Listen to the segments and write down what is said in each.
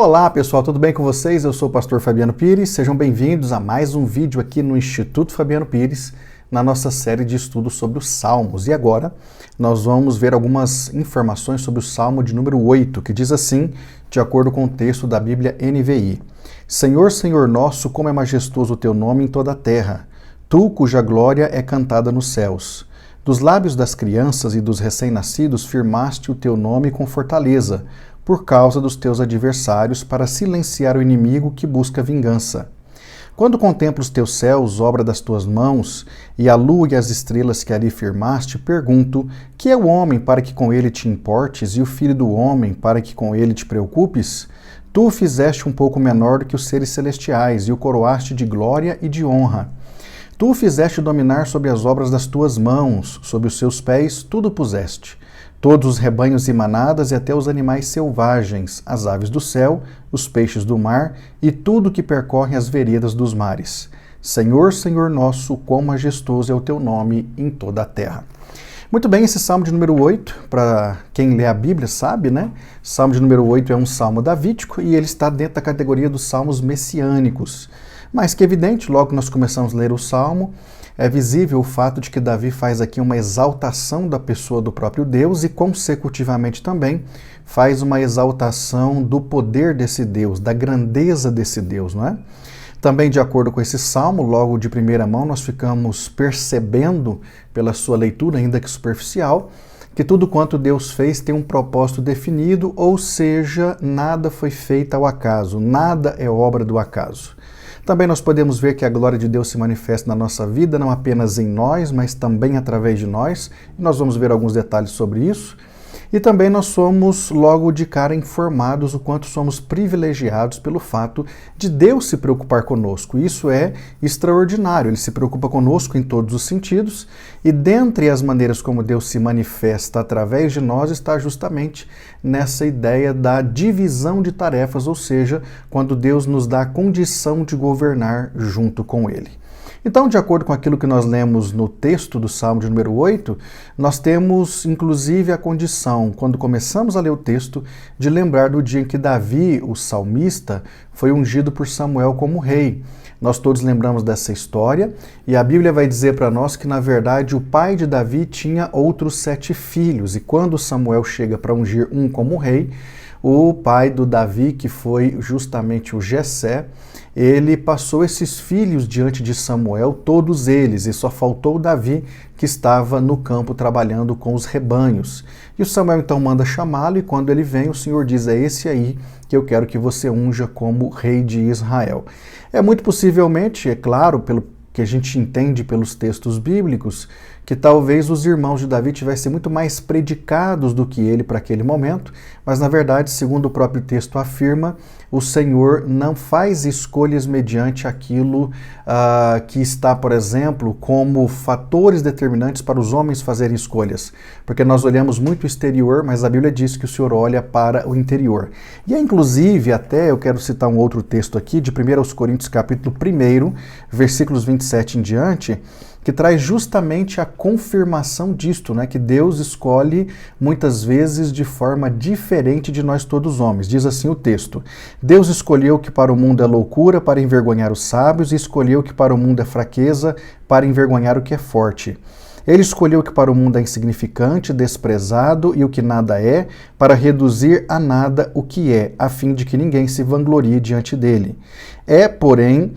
Olá pessoal, tudo bem com vocês? Eu sou o pastor Fabiano Pires, sejam bem-vindos a mais um vídeo aqui no Instituto Fabiano Pires, na nossa série de estudos sobre os Salmos. E agora nós vamos ver algumas informações sobre o Salmo de número 8, que diz assim, de acordo com o texto da Bíblia NVI: Senhor, Senhor nosso, como é majestoso o teu nome em toda a terra, tu cuja glória é cantada nos céus. Dos lábios das crianças e dos recém-nascidos firmaste o teu nome com fortaleza, por causa dos teus adversários, para silenciar o inimigo que busca vingança. Quando contemplo os teus céus, obra das tuas mãos, e a lua e as estrelas que ali firmaste, pergunto: que é o homem para que com ele te importes, e o filho do homem para que com ele te preocupes? Tu o fizeste um pouco menor do que os seres celestiais, e o coroaste de glória e de honra. Tu o fizeste dominar sobre as obras das tuas mãos, sob os seus pés tudo puseste. Todos os rebanhos e manadas e até os animais selvagens, as aves do céu, os peixes do mar e tudo que percorre as veredas dos mares. Senhor, Senhor nosso, quão majestoso é o teu nome em toda a terra. Muito bem, esse salmo de número 8, para quem lê a Bíblia sabe, né? Salmo de número 8 é um salmo davídico e ele está dentro da categoria dos salmos messiânicos. Mas que é evidente, logo que nós começamos a ler o salmo, é visível o fato de que Davi faz aqui uma exaltação da pessoa do próprio Deus e, consecutivamente também, faz uma exaltação do poder desse Deus, da grandeza desse Deus, não é? Também, de acordo com esse salmo, logo de primeira mão, nós ficamos percebendo, pela sua leitura, ainda que superficial, que tudo quanto Deus fez tem um propósito definido, ou seja, nada foi feito ao acaso, nada é obra do acaso. Também nós podemos ver que a glória de Deus se manifesta na nossa vida, não apenas em nós, mas também através de nós. E nós vamos ver alguns detalhes sobre isso. E também nós somos logo de cara informados o quanto somos privilegiados pelo fato de Deus se preocupar conosco. Isso é extraordinário, Ele se preocupa conosco em todos os sentidos e dentre as maneiras como Deus se manifesta através de nós está justamente nessa ideia da divisão de tarefas, ou seja, quando Deus nos dá a condição de governar junto com Ele. Então, de acordo com aquilo que nós lemos no texto do Salmo de número 8, nós temos inclusive a condição, quando começamos a ler o texto, de lembrar do dia em que Davi, o salmista, foi ungido por Samuel como rei. Nós todos lembramos dessa história e a Bíblia vai dizer para nós que, na verdade, o pai de Davi tinha outros 7 filhos e quando Samuel chega para ungir um como rei, o pai do Davi, que foi justamente o Jessé, ele passou esses filhos diante de Samuel, todos eles, e só faltou Davi, que estava no campo trabalhando com os rebanhos. E o Samuel então manda chamá-lo, e quando ele vem, o Senhor diz: é esse aí que eu quero que você unja como rei de Israel. É muito possivelmente, é claro, pelo que a gente entende pelos textos bíblicos, que talvez os irmãos de Davi tivessem muito mais predicados do que ele para aquele momento, mas na verdade, segundo o próprio texto afirma, o Senhor não faz escolhas mediante aquilo que está, por exemplo, como fatores determinantes para os homens fazerem escolhas, porque nós olhamos muito o exterior, mas a Bíblia diz que o Senhor olha para o interior. E inclusive, até eu quero citar um outro texto aqui, de 1 Coríntios capítulo 1, versículos 27 em diante, que traz justamente a confirmação disto, né? Que Deus escolhe muitas vezes de forma diferente de nós todos os homens. Diz assim o texto: Deus escolheu o que para o mundo é loucura para envergonhar os sábios e escolheu o que para o mundo é fraqueza para envergonhar o que é forte. Ele escolheu o que para o mundo é insignificante, desprezado e o que nada é, para reduzir a nada o que é, a fim de que ninguém se vanglorie diante dele. É, porém,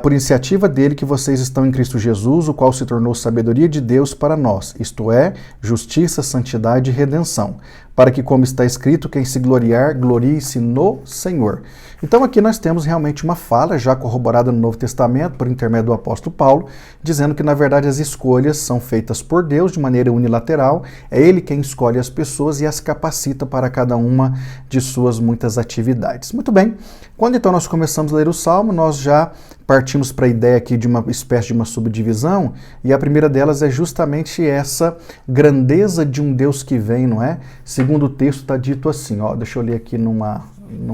por iniciativa dele que vocês estão em Cristo Jesus, o qual se tornou sabedoria de Deus para nós, isto é, justiça, santidade e redenção, para que, como está escrito, quem se gloriar, glorie-se no Senhor. Então aqui nós temos realmente uma fala já corroborada no Novo Testamento por intermédio do apóstolo Paulo, dizendo que na verdade as escolhas são feitas por Deus de maneira unilateral, é Ele quem escolhe as pessoas e as capacita para cada uma de suas muitas atividades. Muito bem, quando então nós começamos a ler o Salmo, nós já partimos para a ideia aqui de uma espécie de uma subdivisão, e a primeira delas é justamente essa grandeza de um Deus que vem, não é? Segundo o texto está dito assim, ó, deixa eu ler aqui numa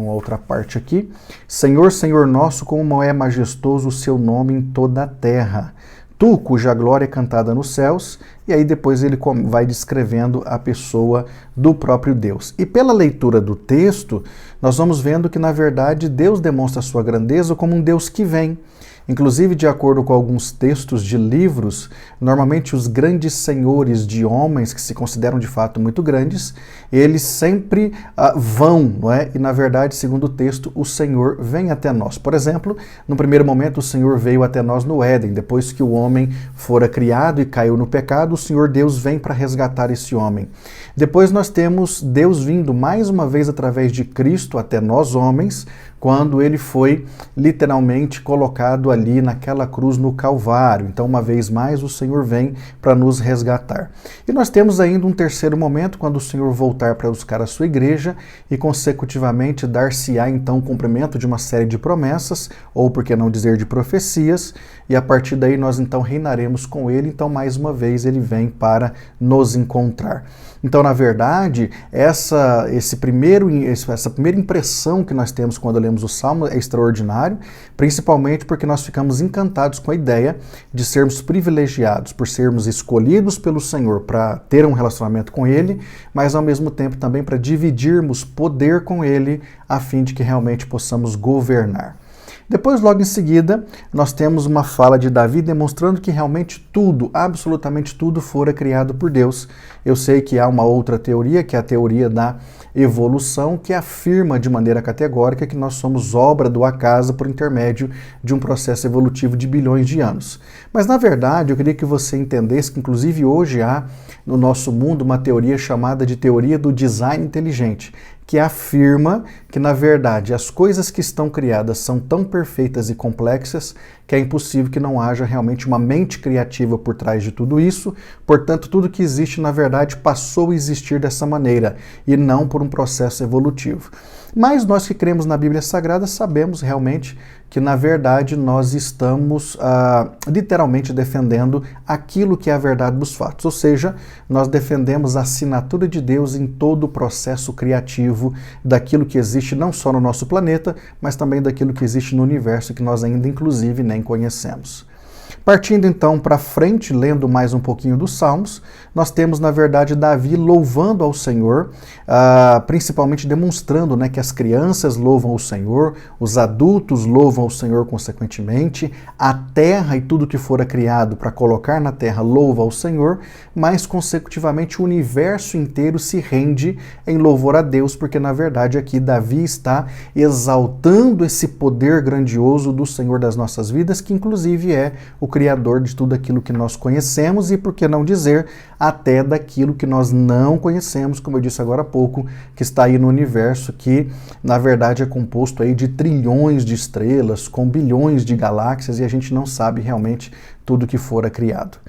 outra parte aqui. Senhor, Senhor nosso, como é majestoso o seu nome em toda a terra. Tu, cuja glória é cantada nos céus, e aí depois ele vai descrevendo a pessoa do próprio Deus. E pela leitura do texto, nós vamos vendo que, na verdade, Deus demonstra a sua grandeza como um Deus que vem. Inclusive, de acordo com alguns textos de livros, normalmente os grandes senhores de homens, que se consideram de fato muito grandes, eles sempre vão, não é? E na verdade, segundo o texto, o Senhor vem até nós. Por exemplo, no primeiro momento, o Senhor veio até nós no Éden. Depois que o homem fora criado e caiu no pecado, o Senhor Deus vem para resgatar esse homem. Depois nós temos Deus vindo mais uma vez através de Cristo até nós homens, quando ele foi literalmente colocado ali naquela cruz no Calvário. Então, uma vez mais, o Senhor vem para nos resgatar. E nós temos ainda um terceiro momento, quando o Senhor voltar para buscar a sua igreja e, consecutivamente, dar-se-á, então, o cumprimento de uma série de promessas, ou, por que não dizer, de profecias, e a partir daí nós, então, reinaremos com ele. Então, mais uma vez, ele vem para nos encontrar. Então, na verdade, essa primeira impressão que nós temos quando lemos o Salmo é extraordinário, principalmente porque nós ficamos encantados com a ideia de sermos privilegiados, por sermos escolhidos pelo Senhor para ter um relacionamento com Ele, mas ao mesmo tempo também para dividirmos poder com Ele, a fim de que realmente possamos governar. Depois, logo em seguida, nós temos uma fala de Davi demonstrando que realmente tudo, absolutamente tudo, fora criado por Deus. Eu sei que há uma outra teoria, que é a teoria da evolução, que afirma de maneira categórica que nós somos obra do acaso por intermédio de um processo evolutivo de bilhões de anos. Mas, na verdade, eu queria que você entendesse que, inclusive, hoje há no nosso mundo uma teoria chamada de teoria do design inteligente, que afirma que, na verdade, as coisas que estão criadas são tão perfeitas e complexas que é impossível que não haja realmente uma mente criativa por trás de tudo isso. Portanto, tudo que existe, na verdade, passou a existir dessa maneira e não por um processo evolutivo. Mas nós que cremos na Bíblia Sagrada sabemos realmente que, na verdade, nós estamos literalmente defendendo aquilo que é a verdade dos fatos. Ou seja, nós defendemos a assinatura de Deus em todo o processo criativo daquilo que existe não só no nosso planeta, mas também daquilo que existe no universo que nós ainda, inclusive, nem conhecemos. Partindo então para frente, lendo mais um pouquinho dos Salmos, nós temos, na verdade, Davi louvando ao Senhor, principalmente demonstrando, né, que as crianças louvam o Senhor, os adultos louvam o Senhor consequentemente, a terra e tudo que fora criado para colocar na terra louva ao Senhor, mas consecutivamente o universo inteiro se rende em louvor a Deus, porque na verdade aqui Davi está exaltando esse poder grandioso do Senhor das nossas vidas, que inclusive é o Criador de tudo aquilo que nós conhecemos e, por que não dizer, até daquilo que nós não conhecemos, como eu disse agora há pouco, que está aí no universo, que na verdade é composto aí de trilhões de estrelas, com bilhões de galáxias, e a gente não sabe realmente tudo que fora criado.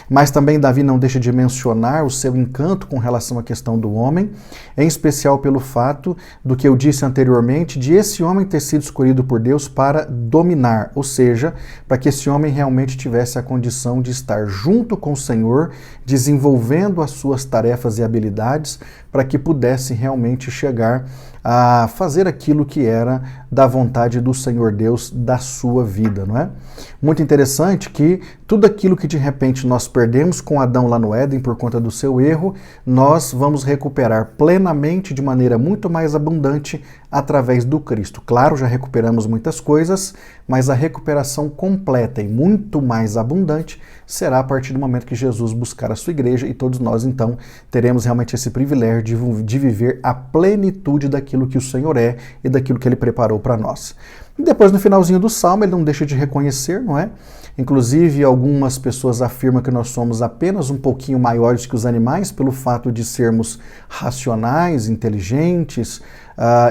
Mas também Davi não deixa de mencionar o seu encanto com relação à questão do homem, em especial pelo fato do que eu disse anteriormente, de esse homem ter sido escolhido por Deus para dominar, ou seja, para que esse homem realmente tivesse a condição de estar junto com o Senhor, desenvolvendo as suas tarefas e habilidades, para que pudesse realmente chegar a fazer aquilo que era da vontade do Senhor Deus da sua vida, não é? Muito interessante que tudo aquilo que de repente nós perdemos com Adão lá no Éden por conta do seu erro, nós vamos recuperar plenamente de maneira muito mais abundante através do Cristo. Claro, já recuperamos muitas coisas, mas a recuperação completa e muito mais abundante será a partir do momento que Jesus buscar a sua igreja e todos nós então teremos realmente esse privilégio de viver a plenitude daquilo que o Senhor é e daquilo que Ele preparou para nós. E depois, no finalzinho do Salmo, ele não deixa de reconhecer, não é? Inclusive, algumas pessoas afirmam que nós somos apenas um pouquinho maiores que os animais pelo fato de sermos racionais, inteligentes,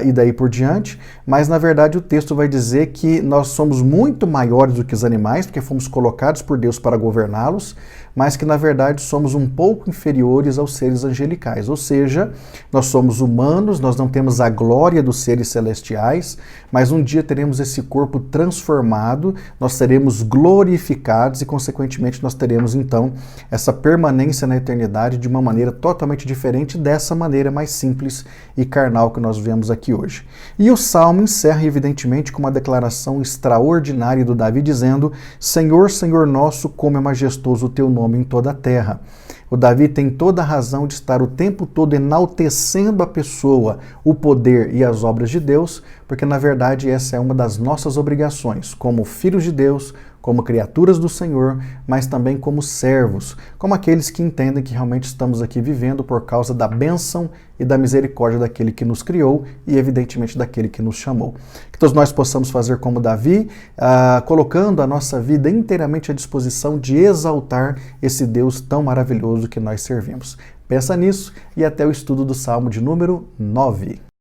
e daí por diante, mas na verdade o texto vai dizer que nós somos muito maiores do que os animais, porque fomos colocados por Deus para governá-los, mas que na verdade somos um pouco inferiores aos seres angelicais, ou seja, nós somos humanos, nós não temos a glória dos seres celestiais, mas um dia teremos esse corpo transformado, nós seremos glorificados e consequentemente nós teremos então essa permanência na eternidade de uma maneira totalmente diferente dessa maneira mais simples e carnal que nós vemos aqui hoje. E o Salmo encerra evidentemente com uma declaração extraordinária do Davi dizendo: Senhor, Senhor nosso, como é majestoso o teu nome nome em toda a terra. O Davi tem toda a razão de estar o tempo todo enaltecendo a pessoa, o poder e as obras de Deus, porque na verdade essa é uma das nossas obrigações, como filhos de Deus, como criaturas do Senhor, mas também como servos, como aqueles que entendem que realmente estamos aqui vivendo por causa da bênção e da misericórdia daquele que nos criou e, evidentemente, daquele que nos chamou. Que todos nós possamos fazer como Davi, colocando a nossa vida inteiramente à disposição de exaltar esse Deus tão maravilhoso que nós servimos. Pensa nisso e até o estudo do Salmo de número 9.